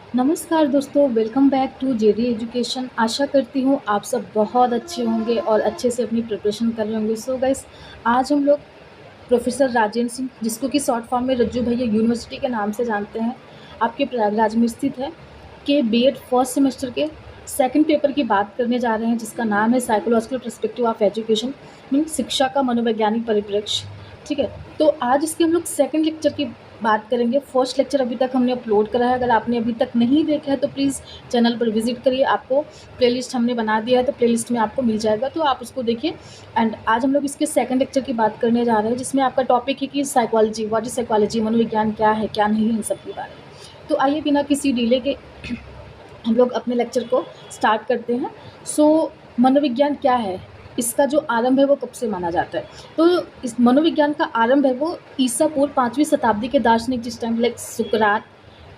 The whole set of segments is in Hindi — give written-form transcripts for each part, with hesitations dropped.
नमस्कार दोस्तों, welcome back to JD education. आशा करती हूँ आप सब बहुत अच्छे होंगे और अच्छे से अपनी प्रिपरेशन कर रहे होंगे। सो गाइस, आज हम लोग प्रोफेसर राजेंद्र सिंह, जिसको कि शॉर्ट फॉर्म में रज्जू भैया यूनिवर्सिटी के नाम से जानते हैं, आपके प्रयागराज में स्थित है, के बीएड फर्स्ट सेमेस्टर के सेकंड पेपर की बात करने जा रहे हैं, जिसका नाम है psychological perspective of education, mean शिक्षा का मनोवैज्ञानिक परिप्रेक्ष्य। ठीक है, तो आज इसके हम लोग सेकंड लेक्चर की बात करेंगे। फर्स्ट लेक्चर अभी तक हमने अपलोड करा है, अगर आपने अभी तक नहीं देखा है तो प्लीज़ चैनल पर विजिट करिए। आपको प्लेलिस्ट हमने बना दिया है, तो प्लेलिस्ट में आपको मिल जाएगा, तो आप उसको देखिए। एंड आज हम लोग इसके सेकंड लेक्चर की बात करने जा रहे हैं, जिसमें आपका टॉपिक है कि साइकोलॉजी, व्हाट इज साइकोलॉजी, मनोविज्ञान क्या है क्या नहीं, इन सब के बारे में। तो आइए बिना किसी डिले के हम लोग अपने लेक्चर को स्टार्ट करते हैं। मनोविज्ञान क्या है, इसका जो आरंभ है वो कब से माना जाता है? तो इस मनोविज्ञान का आरंभ है वो ईसा पूर्व 5वीं शताब्दी के दार्शनिक, जिस टाइम लाइक सुकरात,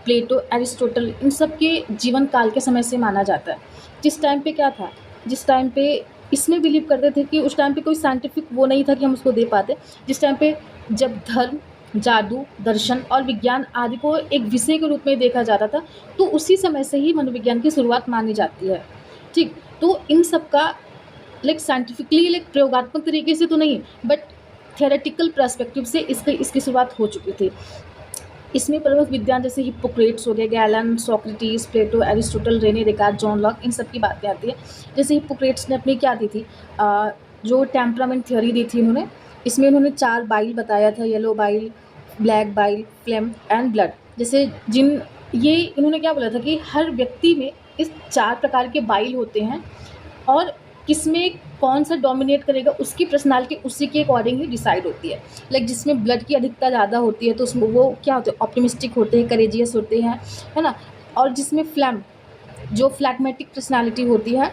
प्लेटो, एरिस्टोटल, इन सब के जीवन काल के समय से माना जाता है। जिस टाइम पे क्या था, जिस टाइम पे इसमें बिलीव करते थे कि उस टाइम पे कोई साइंटिफिक वो नहीं था कि हम उसको दे पाते। जिस टाइम पे जब धर्म, जादू, दर्शन और विज्ञान आदि को एक विषय के रूप में देखा जाता था, तो उसी समय से ही मनोविज्ञान की शुरुआत मानी जाती है। ठीक, तो इन सब का लाइक साइंटिफिकली, लाइक प्रयोगात्मक तरीके से तो नहीं, बट थियोरेटिकल पर्सपेक्टिव से इसकी शुरुआत हो चुकी थी। इसमें प्रमुख विद्वान जैसे हिप्पोक्रेट्स हो गए, Galen, Socrates, Plato, Aristotle, Rene Descartes, John Locke, इन सब की बातें आती है। जैसे हिप्पोक्रेट्स ने अपनी क्या दी थी, जो टेम्परामेंट थ्योरी दी थी इन्होंने। इसमें उन्होंने 4 बाइल बताया था, yellow bile, black bile, flame and blood. जैसे ये इन्होंने क्या बोला था कि हर व्यक्ति में इस 4 प्रकार के बाइल होते हैं, और किसमें कौन सा डोमिनेट करेगा उसकी पर्सनालिटी उसी के अकॉर्डिंग ही डिसाइड होती है। लाइक जिसमें ब्लड की अधिकता ज़्यादा होती है तो उसमें वो क्या होते हैं, ऑप्टिमिस्टिक होते हैं, करेजियस होते हैं, है ना। और जिसमें फ्लैम, जो फ्लैगमेटिक पर्सनालिटी होती है,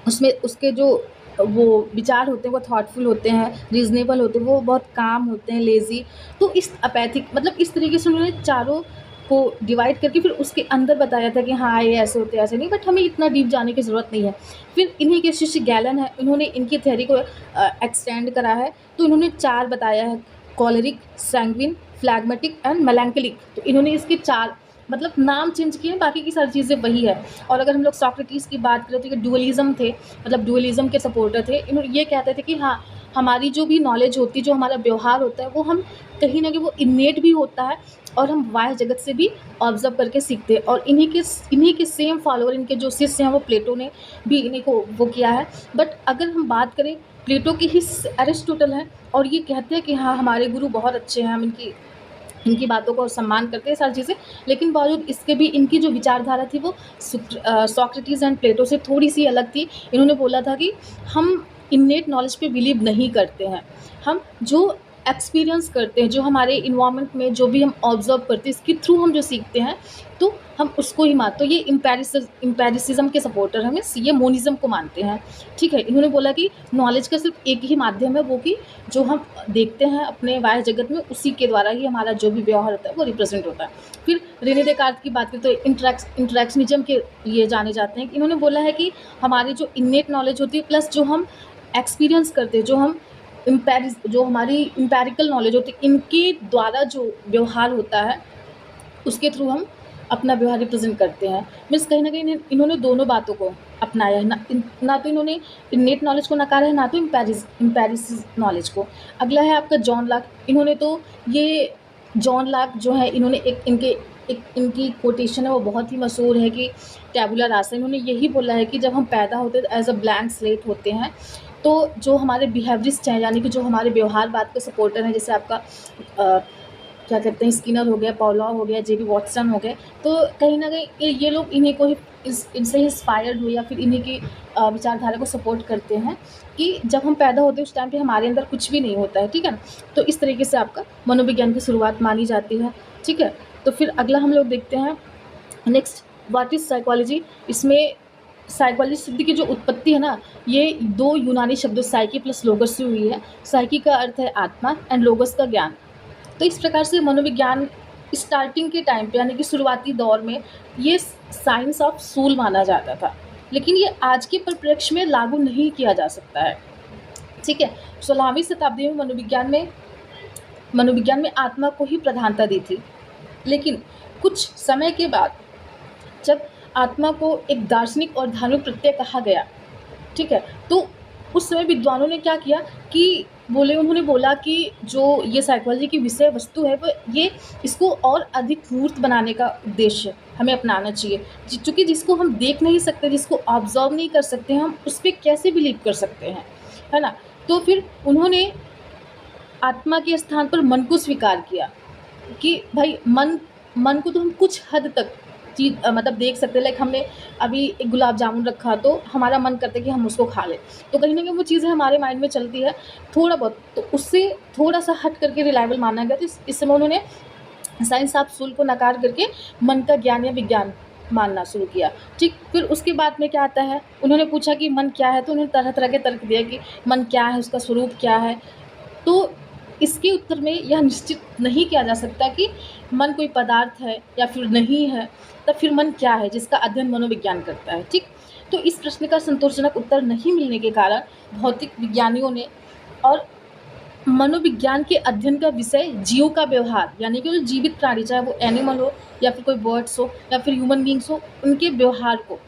उसमें उसके जो वो विचार होते हैं वो थॉटफुल होते हैं, रीजनेबल होते हैं, वो बहुत काम होते हैं, लेज़ी। तो इस अपैथिक, मतलब इस तरीके से उन्होंने चारों को डिवाइड करके फिर उसके अंदर बताया था कि हाँ ये ऐसे होते हैं, ऐसे नहीं, बट हमें इतना डीप जाने की ज़रूरत नहीं है। फिर इन्हीं के शिष्य गैलन है, इन्होंने इनकी थ्योरी को एक्सटेंड करा है। तो इन्होंने 4 बताया है, कॉलरिक, सैंग्विन, फ्लैगमेटिक एंड मेलैंकोलिक। तो इन्होंने इसके 4 मतलब नाम चेंज किए, बाकी की सारी चीज़ें वही है। और अगर हम लोग सोक्रेटिस की बात करें तो ये डुअलिज्म थे, मतलब डुअलिज्म के सपोर्टर थे। इन्होंने ये कहते थे कि हाँ, हमारी जो भी नॉलेज होती है, जो हमारा व्यवहार होता है, वो हम कहीं ना कहीं वो इनेट भी होता है, और हम बाह्य जगत से भी ऑब्जर्व करके सीखते हैं। और इन्हीं के सेम फॉलोअर, इनके जो शिष्य हैं, वो प्लेटो ने भी इन्हीं को वो किया है। बट अगर हम बात करें प्लेटो की ही, एरिस्टोटल हैं, और ये कहते हैं कि हाँ हमारे गुरु बहुत अच्छे हैं, हम इनकी इनकी बातों को सम्मान करते हैं, सारी चीज़ें। लेकिन बावजूद इसके भी इनकी जो विचारधारा थी वो सोक्रेटिस एंड प्लेटो से थोड़ी सी अलग थी। इन्होंने बोला था कि हम इन्नेट नॉलेज पे बिलीव नहीं करते हैं, हम जो एक्सपीरियंस करते हैं, जो हमारे इन्वायरमेंट में जो भी हम ऑब्जर्व करते हैं, इसके थ्रू हम जो सीखते हैं, तो हम उसको ही मानते। तो ये इम्पेरिसिज्म के सपोर्टर हमें, ये मोनिज्म को मानते हैं। ठीक है, इन्होंने बोला कि नॉलेज का सिर्फ एक ही माध्यम है, वो कि जो हम देखते हैं अपने बाह्य जगत में, उसी के द्वारा ही हमारा जो भी व्यवहार होता है वो रिप्रेजेंट होता है। फिर रेने डेकार्ट की बात करें तो इंटरेक्शनिज्म के लिए जाने जाते हैं। इन्होंने बोला है कि हमारी जो इन्नेट नॉलेज होती है, प्लस जो हम एक्सपीरियंस करते हैं, जो हमारी इम्पेरिकल नॉलेज होती है, इनके द्वारा जो व्यवहार होता है उसके थ्रू हम अपना व्यवहार रिप्रेजेंट करते हैं। मीन्स कहीं ना कहीं इन्होंने दोनों बातों को अपनाया है, ना तो इन्होंने इन्नेट नॉलेज को नकारा है, ना तो इम्पेरिस नॉलेज को। अगला है आपका जॉन लॉक। इन्होंने तो ये जॉन लॉक जो है, इन्होंने इनकी कोटेशन है वो बहुत ही मशहूर है कि टैबुला रासा। इन्होंने यही बोला है कि जब हम पैदा होते हैं एज अ ब्लैंक स्लेट होते हैं, तो जो हमारे बिहेवियरिस्ट हैं, यानी कि जो हमारे व्यवहारवाद के सपोर्टर हैं, जैसे आपका क्या कहते हैं, स्किनर हो गया, पॉलॉव हो गया, जेबी वॉटसन हो गए, तो कहीं ना कहीं ये लोग इन्हीं को ही इनसे ही इंस्पायर्ड हुए, या फिर इन्हीं की विचारधारा को सपोर्ट करते हैं कि जब हम पैदा होते हैं उस टाइम पे हमारे अंदर कुछ भी नहीं होता है। ठीक है ना, तो इस तरीके से आपका मनोविज्ञान की शुरुआत मानी जाती है। ठीक है, तो फिर अगला हम लोग देखते हैं नेक्स्ट, व्हाट इज़ साइकोलॉजी। इसमें साइकोलॉजी शब्द की जो उत्पत्ति है ना, ये 2 यूनानी शब्दों साइकी प्लस लोगस से हुई है। साइकी का अर्थ है आत्मा एंड लोगस का ज्ञान। तो इस प्रकार से मनोविज्ञान स्टार्टिंग के टाइम पे, यानी कि शुरुआती दौर में, ये साइंस ऑफ सूल माना जाता था, लेकिन ये आज के परिप्रेक्ष्य में लागू नहीं किया जा सकता है। ठीक है, 16वीं शताब्दी में मनोविज्ञान में आत्मा को ही प्रधानता दी थी, लेकिन कुछ समय के बाद जब आत्मा को एक दार्शनिक और धार्मिक प्रत्यय कहा गया, ठीक है, तो उस समय विद्वानों ने क्या किया कि उन्होंने बोला कि जो ये साइकोलॉजी की विषय वस्तु है वो ये इसको और अधिक मूर्त बनाने का उद्देश्य हमें अपनाना चाहिए, चूँकि जिसको हम देख नहीं सकते, जिसको ऑब्जर्व नहीं कर सकते, हम उस पर कैसे बिलीव कर सकते हैं, है ना। तो फिर उन्होंने आत्मा के स्थान पर मन को स्वीकार किया कि भाई मन को तो हम कुछ हद तक चीज मतलब देख सकते हैं। लाइक हमने अभी एक गुलाब जामुन रखा तो हमारा मन करता है कि हम उसको खा लें, तो कहीं ना कहीं वो चीज़ें हमारे माइंड में चलती है थोड़ा बहुत, तो उससे थोड़ा सा हट करके रिलायबल माना गया। तो इस समय उन्होंने साइंस ऑफ सोल को नकार करके मन का ज्ञान या विज्ञान मानना शुरू किया। ठीक, फिर उसके बाद में क्या आता है, उन्होंने पूछा कि मन क्या है, तो उन्होंने तरह तरह के तर्क दिया कि मन क्या है, उसका स्वरूप क्या है। तो इसके उत्तर में यह निश्चित नहीं किया जा सकता कि मन कोई पदार्थ है या फिर नहीं है, तब फिर मन क्या है जिसका अध्ययन मनोविज्ञान करता है। ठीक, तो इस प्रश्न का संतोषजनक उत्तर नहीं मिलने के कारण भौतिक विज्ञानियों ने और मनोविज्ञान के अध्ययन का विषय जीवों का व्यवहार, यानी कि जो जीवित प्राणी, चाहे वो एनिमल हो या फिर कोई बर्ड्स हो या फिर ह्यूमन बींग्स हो, उनके व्यवहार को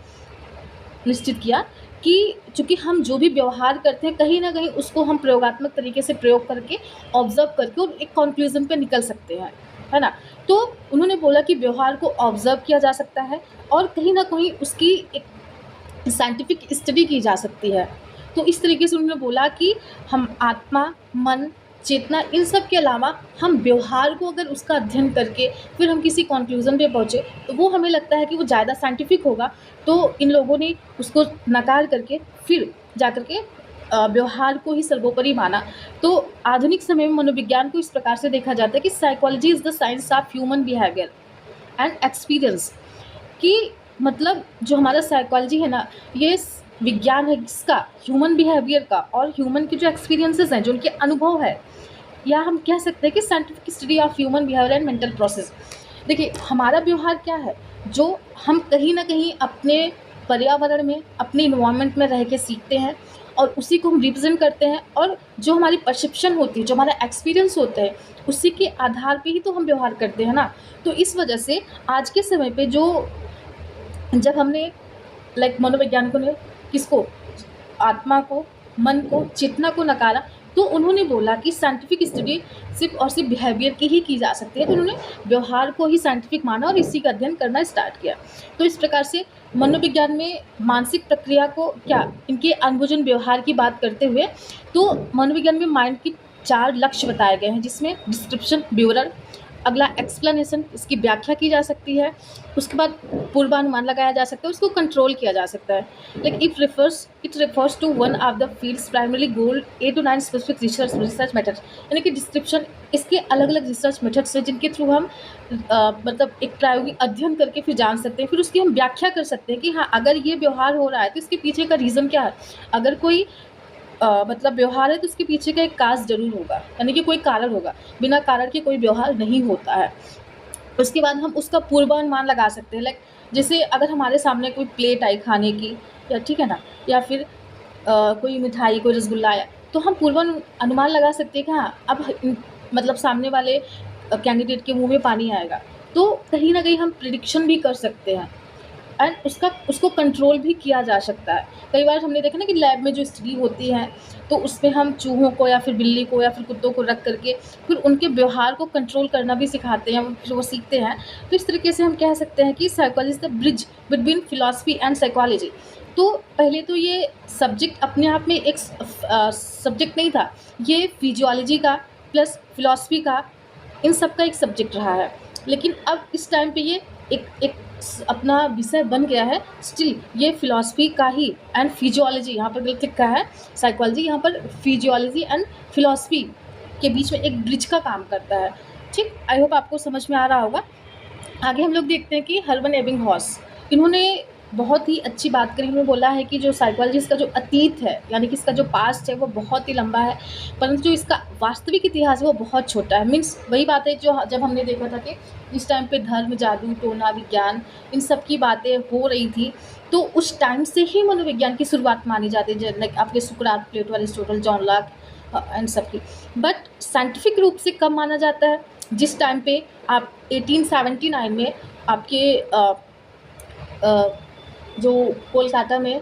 निश्चित किया कि चूँकि हम जो भी व्यवहार करते हैं कहीं न कहीं उसको हम प्रयोगात्मक तरीके से प्रयोग करके, ऑब्ज़र्व करके और एक कॉन्क्लूज़न पे निकल सकते हैं, है ना। तो उन्होंने बोला कि व्यवहार को ऑब्ज़र्व किया जा सकता है और कहीं न कहीं उसकी एक साइंटिफिक स्टडी की जा सकती है। तो इस तरीके से उन्होंने बोला कि हम आत्मा, मन, चेतना, इन सब के अलावा हम व्यवहार को अगर उसका अध्ययन करके फिर हम किसी कॉन्क्लूज़न पे पहुँचे, तो वो हमें लगता है कि वो ज़्यादा साइंटिफिक होगा। तो इन लोगों ने उसको नकार करके फिर जाकर के व्यवहार को ही सर्वोपरि माना। तो आधुनिक समय में मनोविज्ञान को इस प्रकार से देखा जाता है कि psychology is the science of human behaviour and experience, कि मतलब जो हमारा साइकोलॉजी है ना, ये विज्ञान है किसका, ह्यूमन बिहेवियर का, और ह्यूमन के जो एक्सपीरियंसेस हैं, जो उनके अनुभव है, या हम कह सकते हैं कि scientific study of human behaviour and mental process. देखिए हमारा व्यवहार क्या है, जो हम कहीं ना कहीं अपने पर्यावरण में, अपने इन्वायरमेंट में रह के सीखते हैं और उसी को हम रिप्रेजेंट करते हैं, और जो हमारी परसेप्शन होती है, जो हमारा एक्सपीरियंस होता है, उसी के आधार पे ही तो हम व्यवहार करते हैं ना। तो इस वजह से आज के समय पे जब हमने मनोवैज्ञानिकों ने किसको, आत्मा को, मन को, चेतना को नकारा, तो उन्होंने बोला कि साइंटिफिक स्टडी सिर्फ और सिर्फ बिहेवियर की ही जा सकती है। तो उन्होंने व्यवहार को ही साइंटिफिक माना और इसी का अध्ययन करना स्टार्ट किया। तो इस प्रकार से मनोविज्ञान में मानसिक प्रक्रिया को इनके अनुभवजन्य व्यवहार की बात करते हुए, तो मनोविज्ञान में माइंड की 4 लक्ष्य बताए गए हैं, जिसमें डिस्क्रिप्शन, विवरण, अगला एक्सप्लेनेशन, इसकी व्याख्या की जा सकती है, उसके बाद पूर्वानुमान लगाया जा सकता है, उसको कंट्रोल किया जा सकता है। Like it refers to one of the field's primary goal 8 to 9 specific research methods, यानी कि डिस्क्रिप्शन इसके अलग अलग रिसर्च मेथड्स हैं जिनके थ्रू हम मतलब एक प्रायोगिक अध्ययन करके फिर जान सकते हैं, फिर उसकी हम व्याख्या कर सकते हैं कि हाँ, अगर ये व्यवहार हो रहा है तो इसके पीछे का रीज़न क्या है। अगर कोई मतलब व्यवहार है तो उसके पीछे का एक काज जरूर होगा, यानी कि कोई कारण होगा, बिना कारण के कोई व्यवहार नहीं होता है। उसके बाद हम उसका पूर्वानुमान लगा सकते हैं। लाइक जैसे अगर हमारे सामने कोई प्लेट आई खाने की, या ठीक है ना, या फिर कोई मिठाई, कोई रसगुल्ला आया, तो हम पूर्वानुमान लगा सकते हैं कि हाँ, अब मतलब सामने वाले कैंडिडेट के मुंह में पानी आएगा, तो कहीं ना कहीं हम प्रिडिक्शन भी कर सकते हैं एंड उसको कंट्रोल भी किया जा सकता है। कई बार हमने देखा ना कि लैब में जो स्टडी होती है, तो उसमें हम चूहों को या फिर बिल्ली को या फिर कुत्तों को रख करके फिर उनके व्यवहार को कंट्रोल करना भी सिखाते हैं, फिर वो सीखते हैं। तो इस तरीके से हम कह सकते हैं कि psychology is the bridge between philosophy and psychology. तो पहले तो ये सब्जेक्ट अपने आप में एक सब्जेक्ट नहीं था, ये फिजियोलॉजी का प्लस फिलॉसफी का, इन सब का एक सब्जेक्ट रहा है। लेकिन अब इस टाइम पे ये एक अपना विषय बन गया है। स्टिल ये फिलॉसफी का ही एंड फिजियोलॉजी, यहाँ पर गलत लिखा है साइकोलॉजी, यहाँ पर फिजियोलॉजी एंड फिलॉसफी के बीच में एक ब्रिज का काम करता है। ठीक, आई होप आपको समझ में आ रहा होगा। आगे हम लोग देखते हैं कि हर्मन एबिंगहॉस, इन्होंने बहुत ही अच्छी बात करी। उन्होंने बोला है कि जो साइकोलॉजी इसका जो अतीत है, यानी कि इसका जो पास्ट है वो बहुत ही लंबा है, परंतु जो इसका वास्तविक इतिहास है वो बहुत छोटा है। मीन्स वही बात है जो जब हमने देखा था कि इस टाइम पे धर्म, जादू, टोना, विज्ञान, इन सब की बातें हो रही थी, तो उस टाइम से ही मनोविज्ञान की शुरुआत मानी जाती है, लाइक आपके सुकरात, प्लेटो, अरिस्टोटल, जॉन लॉक एंड सब की। बट साइंटिफिक रूप से कब माना जाता है, जिस टाइम पे आप 1879 में आपके जो कोलकाता में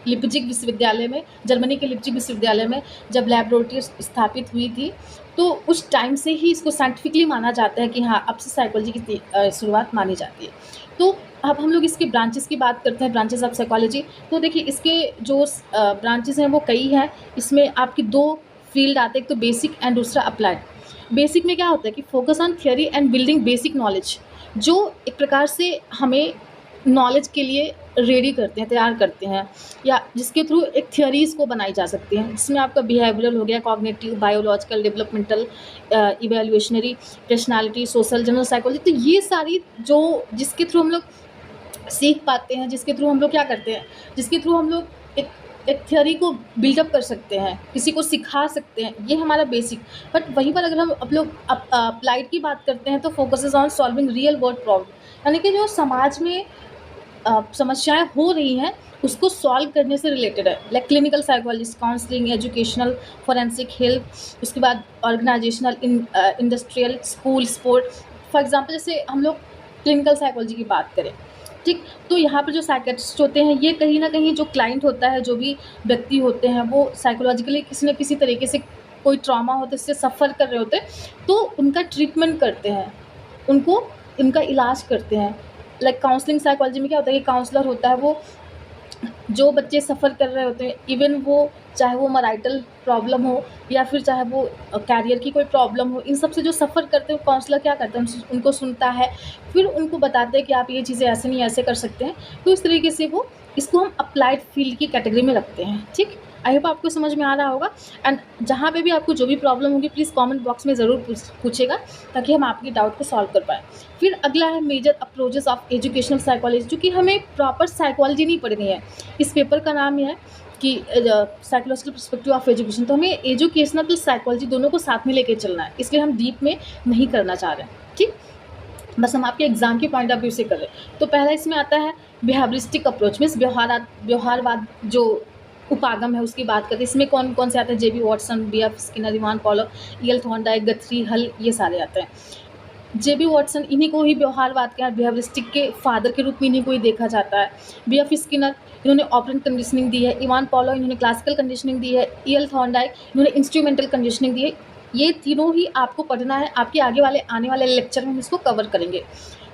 लिपजिग विश्वविद्यालय में, जर्मनी के लिपजिग विश्वविद्यालय में जब लैबोरेटरी स्थापित हुई थी, तो उस टाइम से ही इसको साइंटिफिकली माना जाता है कि हाँ, अब से साइकोलॉजी की शुरुआत मानी जाती है। तो अब हम लोग इसके ब्रांचेस की बात करते हैं, ब्रांचेस ऑफ साइकोलॉजी। तो देखिए, इसके जो ब्रांचेस हैं वो कई हैं। इसमें आपकी 2 फील्ड आते हैं, एक तो बेसिक एंड दूसरा अप्लाइड। बेसिक में क्या होता है कि focus on theory and building basic knowledge, जो एक प्रकार से हमें नॉलेज के लिए रेडी करते हैं, तैयार करते हैं, या जिसके थ्रू एक थियरीज़ को बनाई जा सकती हैं, जिसमें आपका बिहेवियरल हो गया, cognitive, biological, developmental, evolutionary, personality, social, general psychology. तो ये सारी जो जिसके थ्रू हम लोग सीख पाते हैं, जिसके थ्रू हम लोग क्या करते हैं, जिसके थ्रू हम लोग एक थ्योरी को बिल्डअप कर सकते हैं, किसी को सिखा सकते हैं, ये हमारा बेसिक। बट वहीं पर अगर हम लोग अप्लाइड की बात करते हैं तो focuses on solving real world problem, यानी कि जो समाज में समस्याएं हो रही हैं उसको सॉल्व करने से रिलेटेड है, like clinical psychologist, counselling, educational, forensic, health, उसके बाद organizational, industrial, school, sport. For example जैसे हम लोग क्लिनिकल साइकोलॉजी की बात करें, ठीक, तो यहाँ पर जो साइकेट्रिस्ट होते हैं, ये कहीं ना कहीं जो क्लाइंट होता है, जो भी व्यक्ति होते हैं, वो साइकोलॉजिकली किसी न किसी तरीके से कोई ट्रॉमा होता है, इससे सफ़र कर रहे होते हैं, तो उनका ट्रीटमेंट करते हैं, उनको इनका इलाज करते हैं। लाइक काउंसलिंग साइकोलॉजी में क्या होता है कि काउंसलर होता है, वो जो बच्चे सफ़र कर रहे होते हैं, इवन वो चाहे वो मैरिटल प्रॉब्लम हो या फिर चाहे वो कैरियर की कोई प्रॉब्लम हो, इन सब से जो सफ़र करते हैं, काउंसलर क्या करता है, उनको सुनता है, फिर उनको बताते हैं कि आप ये चीज़ें ऐसे नहीं ऐसे कर सकते हैं। तो इस तरीके से वो इसको हम अप्लाइड फील्ड की कैटेगरी में रखते हैं। ठीक, आई होप आपको समझ में आ रहा होगा। एंड जहाँ पे भी आपको जो भी प्रॉब्लम होगी, प्लीज़ कमेंट बॉक्स में ज़रूर पूछेगा, ताकि हम आपकी डाउट को सॉल्व कर पाएँ। फिर अगला है major approaches of educational psychology, जो कि हमें प्रॉपर साइकोलॉजी नहीं पढ़नी है। इस पेपर का नाम यह है कि साइकोलॉजिकल पर्सपेक्टिव ऑफ एजुकेशन। तो हमें एजुकेशनल प्लस साइकोलॉजी दोनों को साथ में लेके चलना है, इसलिए हम डीप में नहीं करना चाह रहे हैं। ठीक, बस हम आपके एग्जाम के पॉइंट ऑफ व्यू से कर रहे हैं। तो पहला इसमें आता है बिहेवियरिस्टिक अप्रोच, मीन्स व्यवहारवाद जो उपागम है उसकी बात करते हैं। इसमें कौन कौन से आते हैं, JB Watson, BF. Skinner, Ivan Pavlov, EL. Thorndike, Guthrie, Hull, ये सारे आते हैं। जेबी वॉटसन, इन्हीं को ही व्यवहारवाद के बिहेवियरिस्टिक के फादर के रूप में इन्हीं को ही देखा जाता है। बी.एफ. स्किनर, इन्होंने ऑपरेंट कंडीशनिंग दी है। इवान पॉलो, इन्होंने क्लासिकल कंडीशनिंग दी है। ई.एल. थॉर्नडाइक, इन्होंने इंस्ट्रूमेंटल कंडीशनिंग दी है। ये तीनों ही आपको पढ़ना है, आपके आने वाले लेक्चर में हम इसको कवर करेंगे।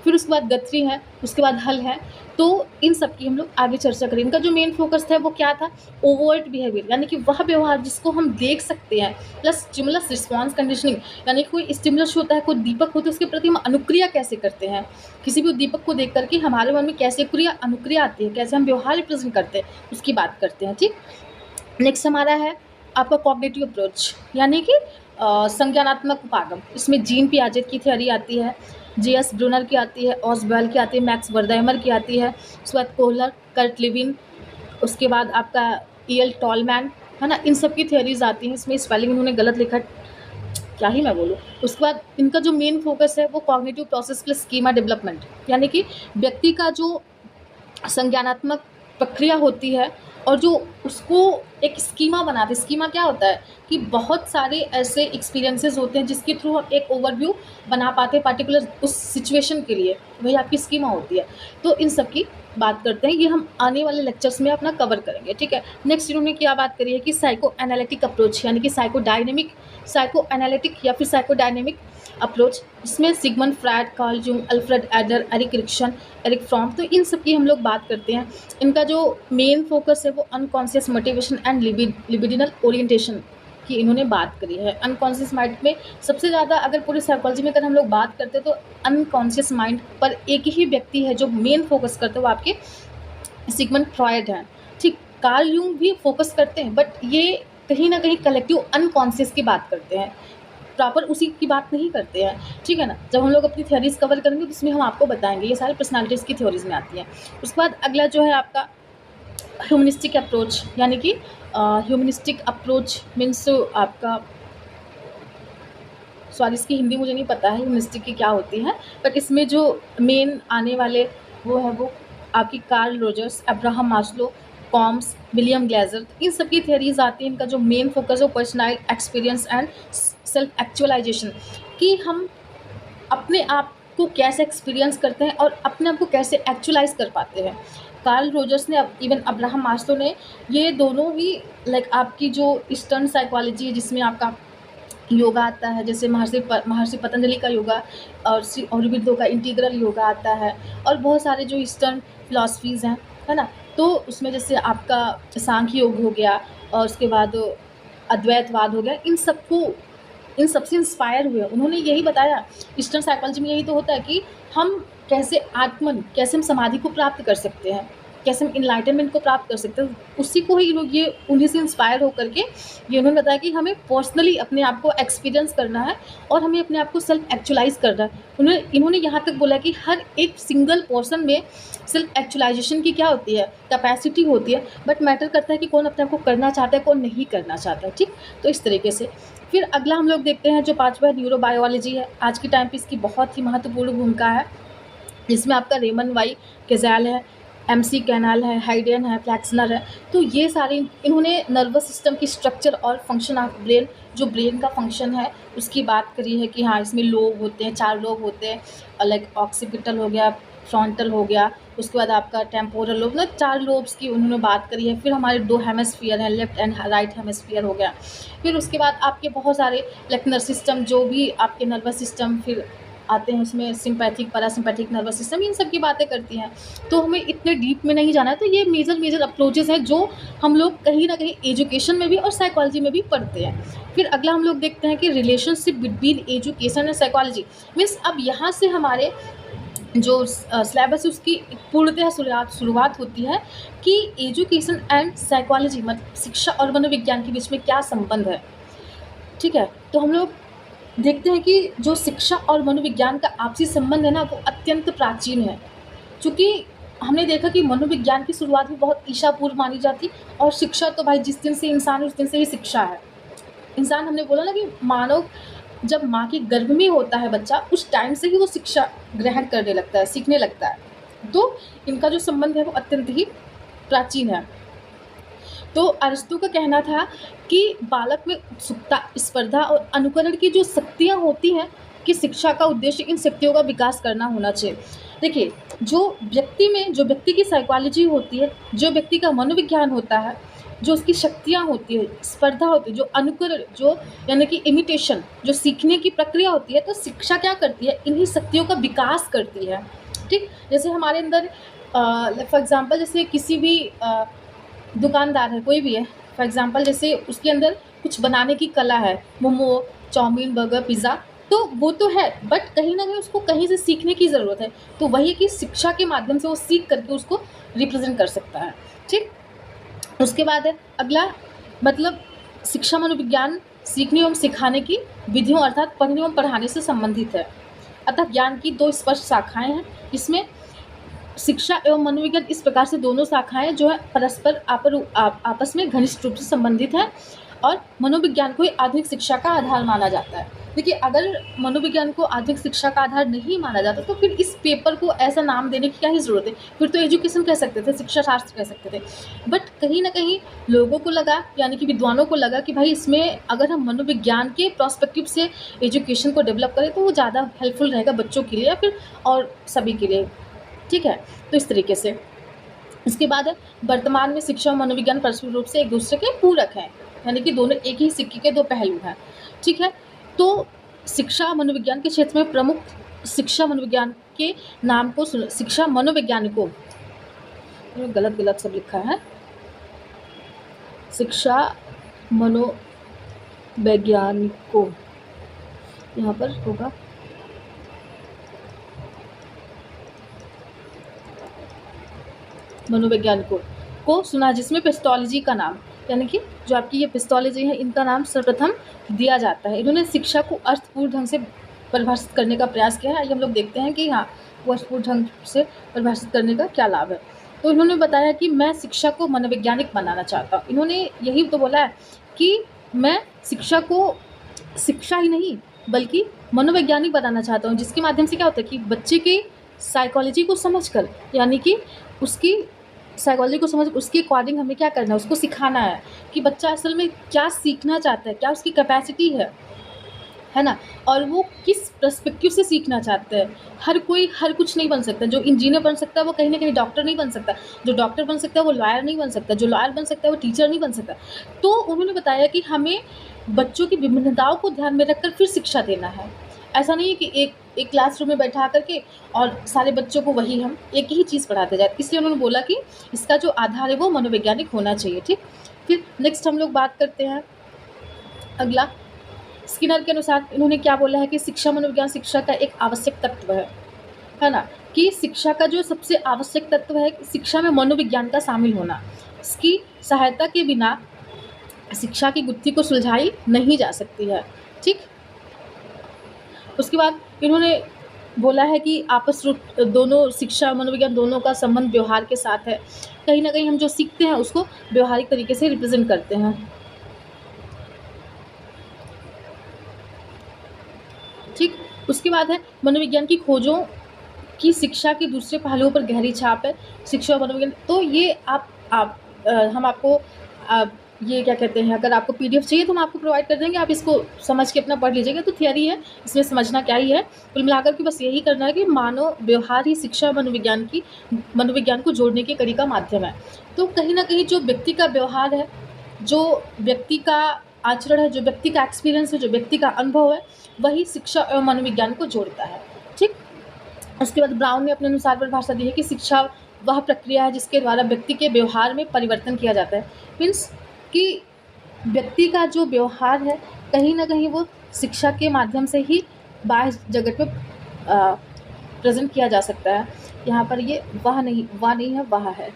फिर उसके बाद गथरी है, उसके बाद हल है। तो इन सब की हम लोग आगे चर्चा करेंगे। इनका जो मेन फोकस था वो क्या था, ओवर्ट बिहेवियर, यानी कि वह व्यवहार जिसको हम देख सकते हैं, प्लस स्टिमुलस रिस्पॉन्स कंडीशनिंग, यानी कोई स्टिमुलस होता है, कोई दीपक होता है, उसके प्रति हम अनुक्रिया कैसे करते हैं, किसी भी उद्दीपक को देख करके हमारे मन में कैसे अनुक्रिया आती है, कैसे हम व्यवहार रिप्रेजेंट करते हैं, उसकी बात करते हैं। ठीक, नेक्स्ट हमारा है आपका कॉग्निटिव अप्रोच, यानी कि संज्ञानात्मक उपागम। इसमें जीन पियाजेट की थ्योरी आती है, जे.एस. ब्रूनर की आती है, ऑसवेल की आती है, मैक्स वर्दाइमर की आती है, उसके बाद कोहलर, कर्ट लिविन, उसके बाद आपका ई.एल. टॉलमैन, है ना, इन सब की थ्योरीज आती हैं। इसमें स्पेलिंग इन्होंने गलत लिखा, क्या ही मैं बोलूँ। उसके बाद इनका जो मेन फोकस है वो cognitive process plus schema development, यानी कि व्यक्ति का जो संज्ञानात्मक प्रक्रिया होती है और जो उसको एक स्कीमा बनाते हैं। स्कीमा क्या होता है कि बहुत सारे ऐसे एक्सपीरियंसेस होते हैं जिसके थ्रू हम एक ओवरव्यू बना पाते हैं पर्टिकुलर उस सिचुएशन के लिए, वही आपकी स्कीमा होती है। तो इन सब की बात करते हैं, ये हम आने वाले लेक्चर्स में अपना कवर करेंगे। ठीक है, नेक्स्ट इन्होंने क्या बात करी है कि साइको एनालिटिक अप्रोच, यानी कि साइको एनालिटिक या फिर साइको डायनेमिक अप्रोच, इसमें Sigmund Freud, Carl Jung, Alfred Adler, Erik Erikson, Erich Fromm, तो इन सब की हम लोग बात करते हैं। इनका जो मेन फोकस है वो अनकॉन्शियस मोटिवेशन एंड लिबिडिनल ओरिएंटेशन की इन्होंने बात करी है। अनकॉन्शियस माइंड में सबसे ज़्यादा, अगर पूरी साइकोलॉजी में अगर हम लोग बात करते हैं तो अनकॉन्शियस माइंड पर एक ही व्यक्ति है जो मेन फोकस करते हैं, वो आपके सिगमंड फ्रॉयड हैं। ठीक, कार्ल यूंग भी फोकस करते हैं, बट ये कहीं ना कहीं कलेक्टिव अनकॉन्शियस की बात करते हैं, प्रॉपर उसी की बात नहीं करते हैं। ठीक है ना, जब हम लोग अपनी थ्योरीज कवर करेंगे तो उसमें हम आपको बताएंगे, ये सारी पर्सनालिटीज़ की थ्योरीज में आती हैं। उसके बाद अगला जो है आपका ह्यूमनिस्टिक अप्रोच, यानी कि ह्यूमनिस्टिक अप्रोच मीन्स आपका, सॉरी इसकी हिंदी मुझे नहीं पता है ह्यूमनिस्टिक की क्या होती है, बट इसमें जो मेन आने वाले वो है वो आपकी Carl Rogers, Abraham Maslow, Combs, William Glasser, इन सब की थ्योरीज आती हैं। इनका जो मेन फोकस है वो personal experience and self actualization, कि हम अपने आप को कैसे एक्सपीरियंस करते हैं और अपने आप को कैसे एक्चुअलाइज कर पाते हैं। कार्ल रोजर्स ने, इवन अब्राहम मास्लो ने, ये दोनों ही लाइक आपकी जो ईस्टर्न साइकोलॉजी है जिसमें आपका योगा आता है, जैसे महर्षि पतंजलि का योगा और श्री औरबिंदो का इंटीग्रल योगा आता है, और बहुत सारे जो ईस्टर्न फिलॉसफीज़ हैं, है ना। तो उसमें जैसे आपका सांख्य योग हो गया, और उसके बाद अद्वैतवाद हो गया, इन सबसे इंस्पायर हुए। उन्होंने यही बताया, ईस्टर्न साइकोलॉजी में यही तो होता है कि हम कैसे हम समाधि को प्राप्त कर सकते हैं, कैसे हम इनलाइटनमेंट को प्राप्त कर सकते हैं। उसी को ही लोग, ये उन्हीं से इंस्पायर होकर के ये उन्होंने बताया कि हमें पर्सनली अपने आप को एक्सपीरियंस करना है और हमें अपने आप को सेल्फ एक्चुअलाइज करना है। इन्होंने यहाँ तक बोला कि हर एक सिंगल पर्सन में सेल्फ एक्चुअलाइजेशन की क्या होती है, कैपेसिटी होती है, बट मैटर करता है कि कौन अपने आप को करना चाहता है, कौन नहीं करना चाहता है। ठीक, तो इस तरीके से फिर अगला हम लोग देखते हैं जो पाँचवा न्यूरोबायोलॉजी है। आज के टाइम पे इसकी बहुत ही महत्वपूर्ण भूमिका है, जिसमें आपका रेमन वाई केज़ाल है, एमसी कैनाल है, हाइडेन है, फ्लैक्सनर है। तो ये सारे इन्होंने नर्वस सिस्टम की स्ट्रक्चर और फंक्शन ऑफ ब्रेन, जो ब्रेन का फंक्शन है उसकी बात करी है कि हाँ, इसमें लोब होते हैं, 4 लोब होते हैं, लाइक ऑक्सीपिटल हो गया, फ्रंटल हो गया, उसके बाद आपका टेम्पोरल लोब, मतलब 4 लोब्स की उन्होंने बात करी है। फिर हमारे 2 हेमिस्फीयर हैं, लेफ्ट एंड राइट हेमिस्फीयर हो गया। फिर उसके बाद आपके बहुत सारे लाइक नर्वस सिस्टम, जो भी आपके नर्वस सिस्टम फिर आते हैं उसमें सिंपैथिक, पैरासिम्पैथिक नर्वस सिस्टम, इन सब की बातें करती हैं। तो हमें इतने डीप में नहीं जाना है। तो ये मेजर अप्रोचेस हैं जो हम लोग कहीं ना कहीं एजुकेशन में भी और साइकोलॉजी में भी पढ़ते हैं। फिर अगला हम लोग देखते हैं कि relationship between education and psychology. Means अब यहाँ से हमारे जो सिलेबस है उसकी पूर्णतः शुरुआत होती है कि एजुकेशन एंड साइकोलॉजी, मतलब शिक्षा और मनोविज्ञान के बीच में क्या संबंध है। ठीक है, तो हम लोग देखते हैं कि जो शिक्षा और मनोविज्ञान का आपसी संबंध है ना, वो अत्यंत प्राचीन है। चूँकि हमने देखा कि मनोविज्ञान की शुरुआत भी बहुत ईसा पूर्व मानी जाती, और शिक्षा तो भाई जिस दिन से इंसान है उस दिन से ही शिक्षा है। इंसान, हमने बोला ना कि मानव जब माँ के गर्भ में होता है बच्चा, उस टाइम से ही वो शिक्षा ग्रहण करने लगता है, सीखने लगता है। तो इनका जो संबंध है वो अत्यंत ही प्राचीन है। तो अरिस्टो का कहना था कि बालक में उत्सुकता, स्पर्धा और अनुकरण की जो शक्तियाँ होती हैं, कि शिक्षा का उद्देश्य इन शक्तियों का विकास करना होना चाहिए। देखिए, जो व्यक्ति की साइकोलॉजी होती है, जो व्यक्ति का मनोविज्ञान होता है, जो उसकी शक्तियाँ होती है, स्पर्धा होती है, जो अनुकरण, जो यानी कि इमिटेशन, जो सीखने की प्रक्रिया होती है, तो शिक्षा क्या करती है, इन्हीं शक्तियों का विकास करती है। ठीक, जैसे हमारे अंदर फॉर एग्जांपल, जैसे किसी भी दुकानदार है, कोई भी है, फॉर एग्जांपल जैसे उसके अंदर कुछ बनाने की कला है, मोमो, चाउमीन, बर्गर, पिज़्ज़ा, तो वो तो है, बट कहीं ना कहीं उसको कहीं से सीखने की ज़रूरत है। तो वही कि शिक्षा के माध्यम से वो सीख करके उसको रिप्रेजेंट कर सकता है। ठीक, उसके बाद है अगला, मतलब शिक्षा मनोविज्ञान सीखने एवं सिखाने की विधियों अर्थात पढ़ने एवं पढ़ाने से संबंधित है। अतः ज्ञान की 2 स्पष्ट शाखाएं हैं। इसमें शिक्षा एवं मनोविज्ञान इस प्रकार से दोनों शाखाएं जो है परस्पर आपस में घनिष्ठ रूप से संबंधित है, और मनोविज्ञान को ही आधुनिक शिक्षा का आधार माना जाता है। देखिए, अगर मनोविज्ञान को आधुनिक शिक्षा का आधार नहीं माना जाता तो फिर इस पेपर को ऐसा नाम देने की क्या ही ज़रूरत है। फिर तो एजुकेशन कह सकते थे, शिक्षा शास्त्र कह सकते थे। बट कहीं ना कहीं लोगों को लगा, यानी कि विद्वानों को लगा कि भाई इसमें अगर हम मनोविज्ञान के प्रोस्पेक्टिव से एजुकेशन को डेवलप करें तो वो ज़्यादा हेल्पफुल रहेगा बच्चों के लिए या फिर और सभी के लिए। ठीक है, तो इस तरीके से इसके बाद है वर्तमान में शिक्षा और मनोविज्ञान परस्पर रूप से एक दूसरे के पूरक हैं, यानी कि दोनों एक ही सिक्के के 2 पहलू हैं। ठीक है, तो शिक्षा मनोविज्ञान के क्षेत्र में प्रमुख शिक्षा मनोविज्ञान के नाम को शिक्षा मनोवैज्ञानिकों, गलत सब लिखा है, शिक्षा मनोवैज्ञानिकों यहाँ पर होगा, मनोवैज्ञानिकों को सुना, जिसमें पेस्टोलॉजी का नाम, यानी कि जो आपकी ये पेस्टोलॉजी है, इनका नाम सर्वप्रथम दिया जाता है। इन्होंने शिक्षा को अर्थपूर्ण ढंग से परिभाषित करने का प्रयास किया है। आइए हम लोग देखते हैं कि हाँ, वो अर्थपूर्ण ढंग से परिभाषित करने का क्या लाभ है। तो इन्होंने बताया कि मैं शिक्षा को मनोवैज्ञानिक बनाना चाहता हूँ। इन्होंने यही तो बोला है कि मैं शिक्षा को शिक्षा ही नहीं बल्कि मनोवैज्ञानिक बनाना चाहता हूँ, जिसके माध्यम से क्या होता है कि बच्चे के साइकोलॉजी को समझकर, यानी कि उसकी साइकोलॉजी को समझ उसके अकॉर्डिंग हमें क्या करना है, उसको सिखाना है कि बच्चा असल में क्या सीखना चाहता है, क्या उसकी कैपेसिटी है। है ना। और वो किस पर्सपेक्टिव से सीखना चाहते हैं। हर कोई हर कुछ नहीं बन सकता। जो इंजीनियर बन सकता है वो कहीं ना कहीं डॉक्टर नहीं बन सकता। जो डॉक्टर बन सकता है वो लॉयर नहीं बन सकता। जो लॉयर बन सकता है वो टीचर नहीं बन सकता। तो उन्होंने बताया कि हमें बच्चों की विभिन्नताओं को ध्यान में रखकर फिर शिक्षा देना है। ऐसा नहीं है कि एक क्लासरूम में बैठा करके और सारे बच्चों को वही हम एक ही चीज़ पढ़ाते जाए। इसलिए उन्होंने बोला कि इसका जो आधार है वो मनोवैज्ञानिक होना चाहिए। ठीक, फिर नेक्स्ट हम लोग बात करते हैं अगला। स्किनर के अनुसार इन्होंने क्या बोला है कि शिक्षा मनोविज्ञान शिक्षा का एक आवश्यक तत्व है ना। कि शिक्षा का जो सबसे आवश्यक तत्व है शिक्षा में मनोविज्ञान का शामिल होना। इसकी सहायता के बिना शिक्षा की गुत्थी को सुलझाई नहीं जा सकती है। ठीक, उसके बाद इन्होंने बोला है कि आपस रूप दोनों शिक्षा मनोविज्ञान दोनों का संबंध व्यवहार के साथ है। कहीं ना कहीं हम जो सीखते हैं उसको व्यवहारिक तरीके से रिप्रेजेंट करते हैं। ठीक, उसके बाद है मनोविज्ञान की खोजों की शिक्षा के दूसरे पहलुओं पर गहरी छाप है। शिक्षा और मनोविज्ञान, तो ये हम आपको ये क्या कहते हैं, अगर आपको पीडीएफ चाहिए तो हम आपको प्रोवाइड कर देंगे, आप इसको समझ के अपना पढ़ लीजिएगा। तो थियरी है, इसमें समझना क्या ही है, कुल मिलाकर के बस यही करना है कि मानव व्यवहार ही शिक्षा और मनोविज्ञान को जोड़ने के कड़ी का माध्यम है। तो कहीं ना कहीं जो व्यक्ति का व्यवहार है, जो व्यक्ति का आचरण है, जो व्यक्ति का एक्सपीरियंस है, जो व्यक्ति का अनुभव है, वही शिक्षा और मनोविज्ञान को जोड़ता है। ठीक, उसके बाद ब्राउन ने अपने अनुसार परिभाषा दी है कि शिक्षा वह प्रक्रिया है जिसके द्वारा व्यक्ति के व्यवहार में परिवर्तन किया जाता है। मीन्स कि व्यक्ति का जो व्यवहार है कहीं ना कहीं वो शिक्षा के माध्यम से ही बाह्य जगत में प्रेजेंट किया जा सकता है। यहाँ पर ये वह नहीं है, वह है।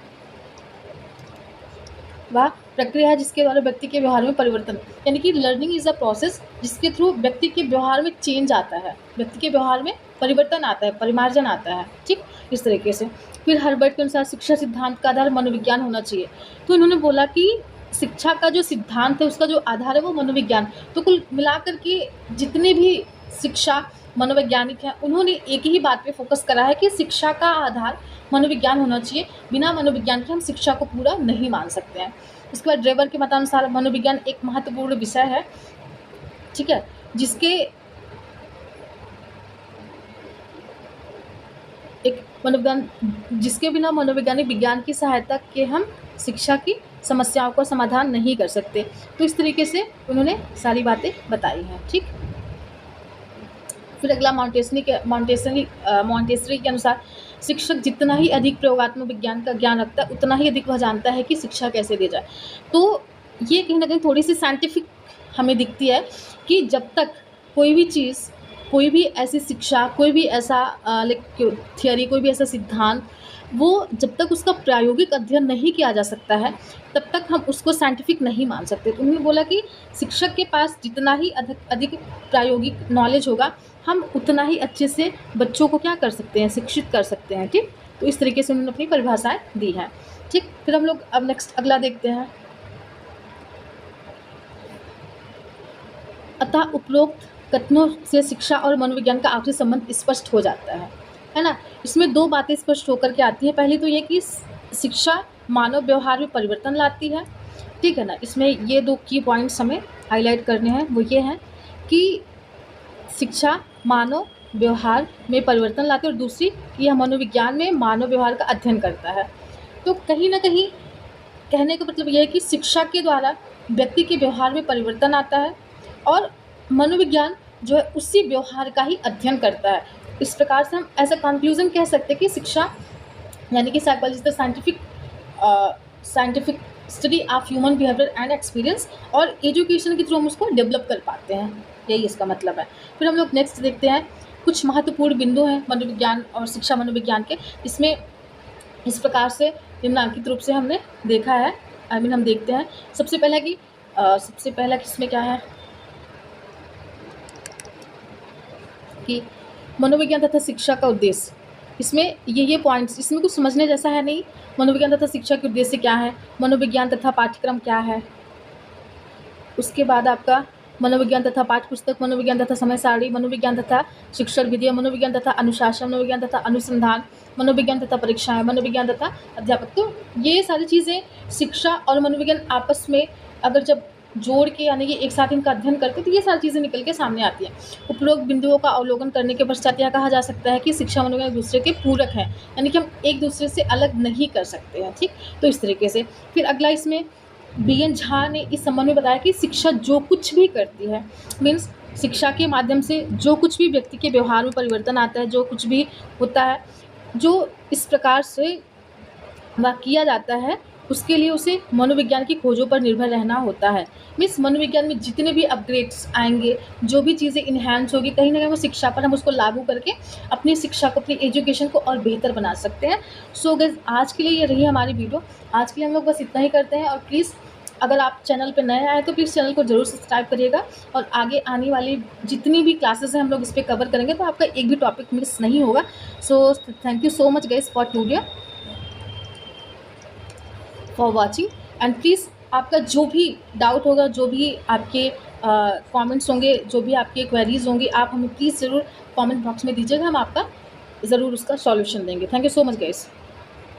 वह प्रक्रिया है जिसके द्वारा व्यक्ति के व्यवहार में परिवर्तन, यानी कि लर्निंग इज अ प्रोसेस जिसके थ्रू व्यक्ति के व्यवहार में चेंज आता है, व्यक्ति के व्यवहार में परिवर्तन आता है, परिमार्जन आता है। ठीक, इस तरीके से। फिर हर्बर्ट के अनुसार शिक्षा सिद्धांत का आधार मनोविज्ञान होना चाहिए। तो इन्होंने बोला कि शिक्षा का जो सिद्धांत है उसका जो आधार है वो मनोविज्ञान। तो कुल मिलाकर के जितने भी शिक्षा मनोवैज्ञानिक हैं उन्होंने एक ही बात पे फोकस करा है कि शिक्षा का आधार मनोविज्ञान होना चाहिए। बिना मनोविज्ञान के हम शिक्षा को पूरा नहीं मान सकते हैं। उसके बाद ड्रेवर के मतानुसार मनोविज्ञान एक महत्वपूर्ण विषय है, ठीक है, जिसके बिना मनोवैज्ञानिक विज्ञान की सहायता के हम शिक्षा की समस्याओं का समाधान नहीं कर सकते। तो इस तरीके से उन्होंने सारी बातें बताई हैं। ठीक, फिर अगला मॉन्टेसरी के अनुसार शिक्षक जितना ही अधिक प्रयोगात्मक विज्ञान का ज्ञान रखता है उतना ही अधिक वह जानता है कि शिक्षा कैसे दी जाए। तो ये कहीं ना कहीं थोड़ी सी साइंटिफिक हमें दिखती है कि जब तक कोई भी चीज़, कोई भी ऐसी शिक्षा, कोई भी ऐसा थियरी, कोई भी ऐसा सिद्धांत, वो जब तक उसका प्रायोगिक अध्ययन नहीं किया जा सकता है तब तक हम उसको साइंटिफिक नहीं मान सकते। तो उन्होंने बोला कि शिक्षक के पास जितना ही अधिक प्रायोगिक नॉलेज होगा हम उतना ही अच्छे से बच्चों को क्या कर सकते हैं, शिक्षित कर सकते हैं। ठीक, तो इस तरीके से उन्होंने अपनी परिभाषाएं दी हैं। ठीक, फिर हम लोग अब नेक्स्ट अगला देखते हैं। अतः उपरोक्त कथनों से शिक्षा और मनोविज्ञान का आपसी संबंध स्पष्ट हो जाता है ना। इसमें दो बातें स्पष्ट होकर के आती हैं। पहली तो ये कि शिक्षा मानव व्यवहार में परिवर्तन लाती है, ठीक है ना। इसमें ये दो की पॉइंट्स हमें हाईलाइट करने हैं, वो ये हैं कि शिक्षा मानव व्यवहार में परिवर्तन लाती है और दूसरी यह मनोविज्ञान में मानव व्यवहार का अध्ययन करता है। तो कहीं ना कहीं कहने का मतलब यह है कि शिक्षा के द्वारा व्यक्ति के व्यवहार में परिवर्तन आता है और मनोविज्ञान जो है उसी व्यवहार का ही अध्ययन करता है। इस प्रकार से हम ऐसा कंक्लूजन कह सकते हैं कि शिक्षा यानी कि psychology the scientific study of human behaviour and experience, और एजुकेशन के थ्रू हम उसको डेवलप कर पाते हैं, यही इसका मतलब है। फिर हम लोग नेक्स्ट देखते हैं कुछ महत्वपूर्ण बिंदु हैं मनोविज्ञान और शिक्षा मनोविज्ञान के। इसमें इस प्रकार से निम्नलिखित रूप से हमने देखा है, हम देखते हैं। सबसे पहला किसमें क्या है कि मनोविज्ञान तथा शिक्षा का उद्देश्य। इसमें ये पॉइंट्स, इसमें कुछ समझने जैसा है नहीं। मनोविज्ञान तथा शिक्षा के उद्देश्य क्या है, मनोविज्ञान तथा पाठ्यक्रम क्या है, उसके बाद आपका मनोविज्ञान तथा पाठ्यपुस्तक, मनोविज्ञान तथा समय सारणी, मनोविज्ञान तथा शिक्षण विधि, मनोविज्ञान तथा अनुशासन, मनोविज्ञान तथा अनुसंधान, मनोविज्ञान तथा परीक्षाएं, मनोविज्ञान तथा अध्यापक। तो ये सारी चीज़ें शिक्षा और मनोविज्ञान आपस में अगर जब जोड़ के यानी कि एक साथ इनका अध्ययन करते तो ये सारी चीज़ें निकल के सामने आती हैं। उपरोक्त बिंदुओं का अवलोकन करने के पश्चात यह कहा जा सकता है कि शिक्षा मनोविज्ञान एक दूसरे के पूरक हैं, यानी कि हम एक दूसरे से अलग नहीं कर सकते हैं। ठीक, तो इस तरीके से फिर अगला इसमें बी.एन. झा ने इस संबंध में बताया कि शिक्षा जो कुछ भी करती है, मीन्स शिक्षा के माध्यम से जो कुछ भी व्यक्ति के व्यवहार में परिवर्तन आता है, जो कुछ भी होता है, जो इस प्रकार से वह किया जाता है, उसके लिए उसे मनोविज्ञान की खोजों पर निर्भर रहना होता है। मीन्स मनोविज्ञान में जितने भी अपग्रेड्स आएंगे, जो भी चीज़ें इन्हांस होगी, कहीं ना कहीं वो शिक्षा पर हम उसको लागू करके अपनी शिक्षा को, अपनी एजुकेशन को और बेहतर बना सकते हैं। सो गाइस, आज के लिए ये रही हमारी वीडियो। आज के लिए हम लोग बस इतना ही करते हैं। और प्लीज़ अगर आप चैनल पर नए आए तो प्लीज़ चैनल को ज़रूर सब्सक्राइब करिएगा, और आगे आने वाली जितनी भी क्लासेस हैं हम लोग इस पर कवर करेंगे, तो आपका एक भी टॉपिक मिस नहीं होगा। So thank you so much guys for today, for watching. And please आपका जो भी डाउट होगा, जो भी आपके कमेंट्स होंगे, जो भी आपके क्वेरीज होंगी, आप हमें प्लीज़ ज़रूर कमेंट बॉक्स में दीजिएगा, हम आपका ज़रूर उसका सॉल्यूशन देंगे। Thank you so much guys.